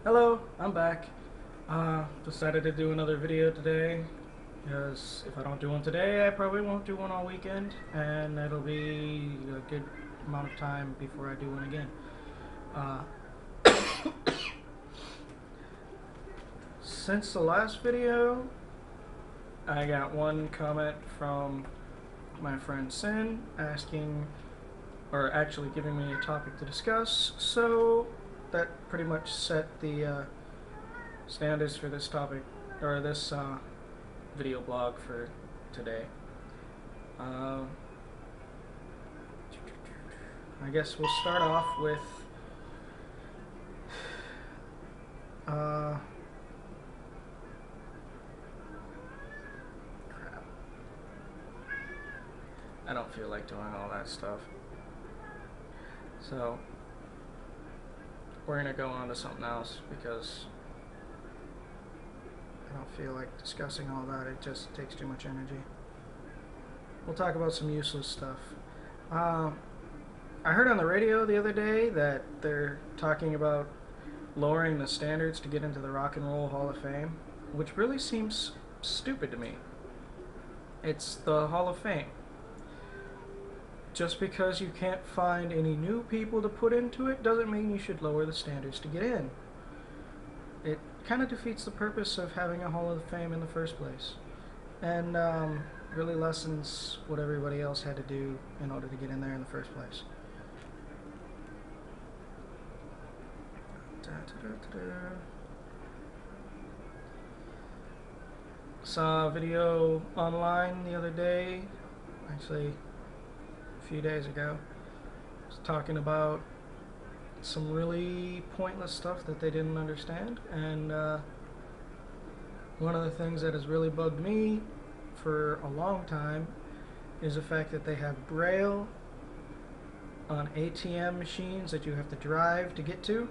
Hello, I'm back. Decided to do another video today because if I don't do one today, I probably won't do one all weekend, and it'll be a good amount of time before I do one again. Uh, since the last video, I got one comment from my friend Sin asking, or actually giving me a topic to discuss, so that pretty much set the standards for this topic, or this video blog for today. Uh, I guess we'll start off with uh, crap. I don't feel like doing all that stuff. So we're gonna go on to something else because I don't feel like discussing all that. It just takes too much energy. We'll talk about some useless stuff. I heard on the radio the other day that they're talking about lowering the standards to get into the Rock and Roll Hall of Fame, which really seems stupid to me. It's the Hall of Fame. Just because you can't find any new people to put into it doesn't mean you should lower the standards to get in. It kind of defeats the purpose of having a Hall of Fame in the first place, and really lessens what everybody else had to do in order to get in there in the first place. Saw a video online the other day, actually a few days ago. It was talking about some really pointless stuff that they didn't understand, and one of the things that has really bugged me for a long time is the fact that they have Braille on ATM machines that you have to drive to get to.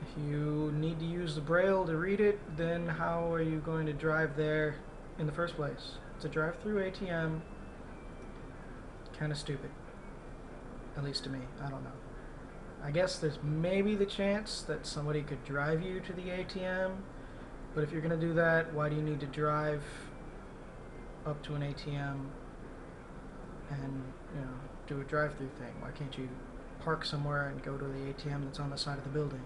If you need to use the Braille to read it, then how are you going to drive there in the first place? It's a drive-through ATM. Kind of stupid. At least to me. I don't know. I guess there's maybe the chance that somebody could drive you to the ATM, but if you're going to do that, why do you need to drive up to an ATM and, do a drive-through thing? Why can't you park somewhere and go to the ATM that's on the side of the building?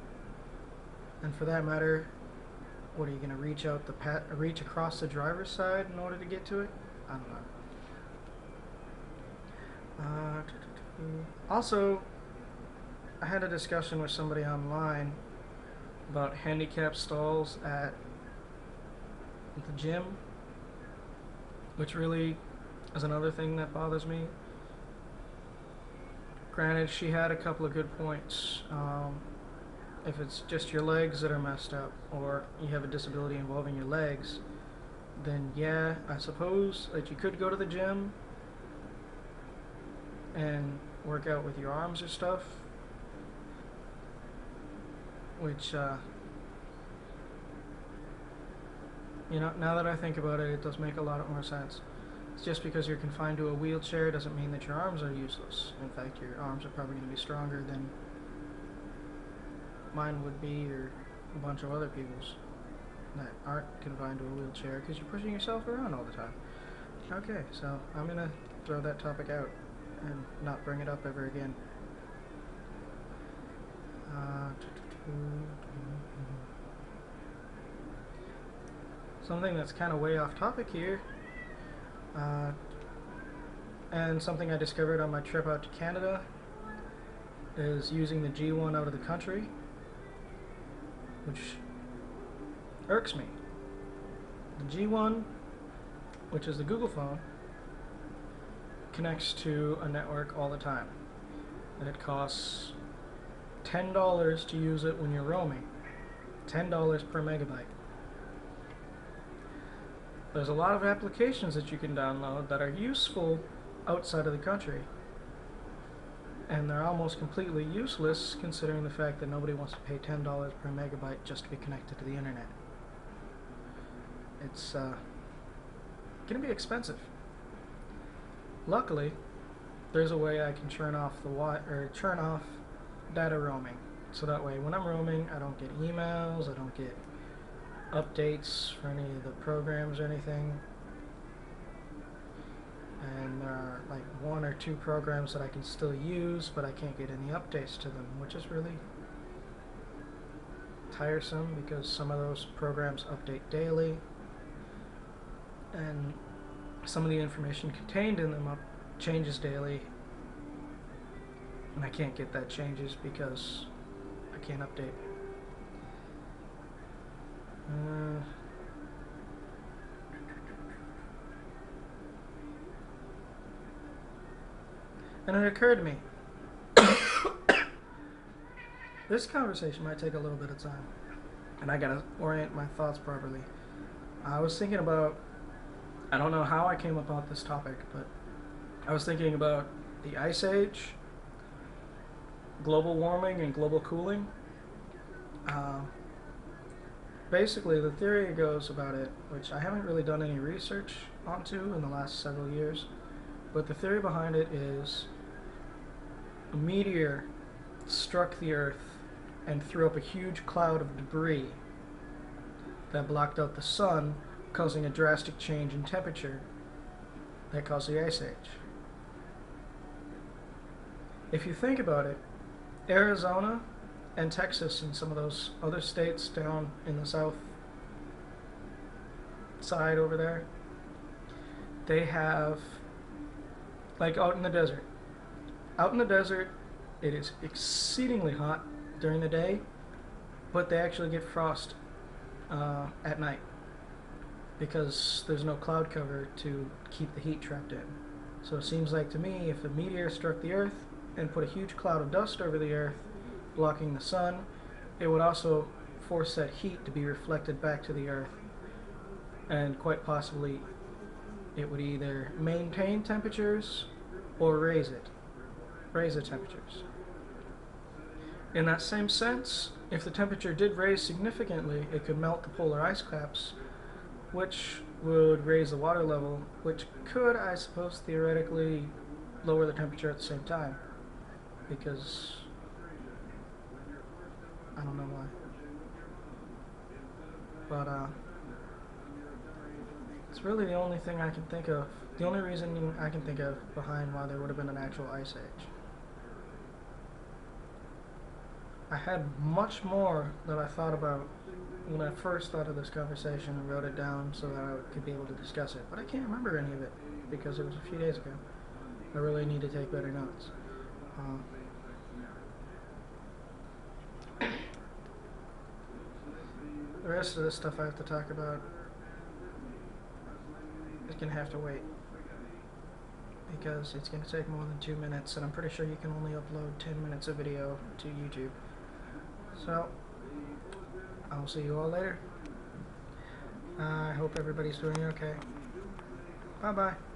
And for that matter, what are you going to reach across the driver's side in order to get to it? I don't know. Also, I had a discussion with somebody online about handicap stalls at the gym, which really is another thing that bothers me. Granted, she had a couple of good points. If it's just your legs that are messed up, or you have a disability involving your legs, then yeah, I suppose that you could go to the gym and work out with your arms or stuff, which now that I think about it, it does make a lot more sense. It's just because you're confined to a wheelchair doesn't mean that your arms are useless. In fact, your arms are probably going to be stronger than mine would be, or a bunch of other people's that aren't confined to a wheelchair, because you're pushing yourself around all the time. Okay, so I'm going to throw that topic out and not bring it up ever again. Something that's kind of way off topic here, and something I discovered on my trip out to Canada, is using the G1 out of the country, which irks me. The G1, which is the Google phone, connects to a network all the time, and it costs $10 to use it when you're roaming. $10 per megabyte. There's a lot of applications that you can download that are useful outside of the country, and they're almost completely useless considering the fact that nobody wants to pay $10 per megabyte just to be connected to the internet. It's gonna be expensive. Luckily, there's a way I can turn off data roaming So that way, when I'm roaming, I don't get emails, I don't get updates for any of the programs or anything. And there are like 1 or 2 programs that I can still use, but I can't get any updates to them, which is really tiresome because some of those programs update daily, and some of the information contained in them changes daily, and I can't get that changes because I can't update. And it occurred to me, this conversation might take a little bit of time, and I gotta orient my thoughts properly. I was thinking about, I don't know how I came about this topic, but I was thinking about the Ice Age, global warming, and global cooling. Basically, the theory goes about it, which I haven't really done any research onto in the last several years, but the theory behind it is a meteor struck the Earth and threw up a huge cloud of debris that blocked out the sun, causing a drastic change in temperature that caused the Ice Age. If you think about it, Arizona and Texas and some of those other states down in the south side over there, they have, like out in the desert. Out in the desert, it is exceedingly hot during the day, but they actually get frost at night because there's no cloud cover to keep the heat trapped in. So it seems like to me, if a meteor struck the Earth and put a huge cloud of dust over the Earth, blocking the sun, it would also force that heat to be reflected back to the Earth, and quite possibly it would either maintain temperatures or raise the temperatures. In that same sense, if the temperature did raise significantly, it could melt the polar ice caps, which would raise the water level, which could, I suppose, theoretically lower the temperature at the same time, because I don't know why. But it's really the only thing I can think of, the only reason I can think of behind why there would have been an actual ice age. I had much more that I thought about when I first thought of this conversation and wrote it down so that I could be able to discuss it, but I can't remember any of it because it was a few days ago. I really need to take better notes. The rest of this stuff I have to talk about is going to have to wait because it's going to take more than 2 minutes, and I'm pretty sure you can only upload 10 minutes of video to YouTube. So, I'll see you all later. I hope everybody's doing okay. Bye-bye.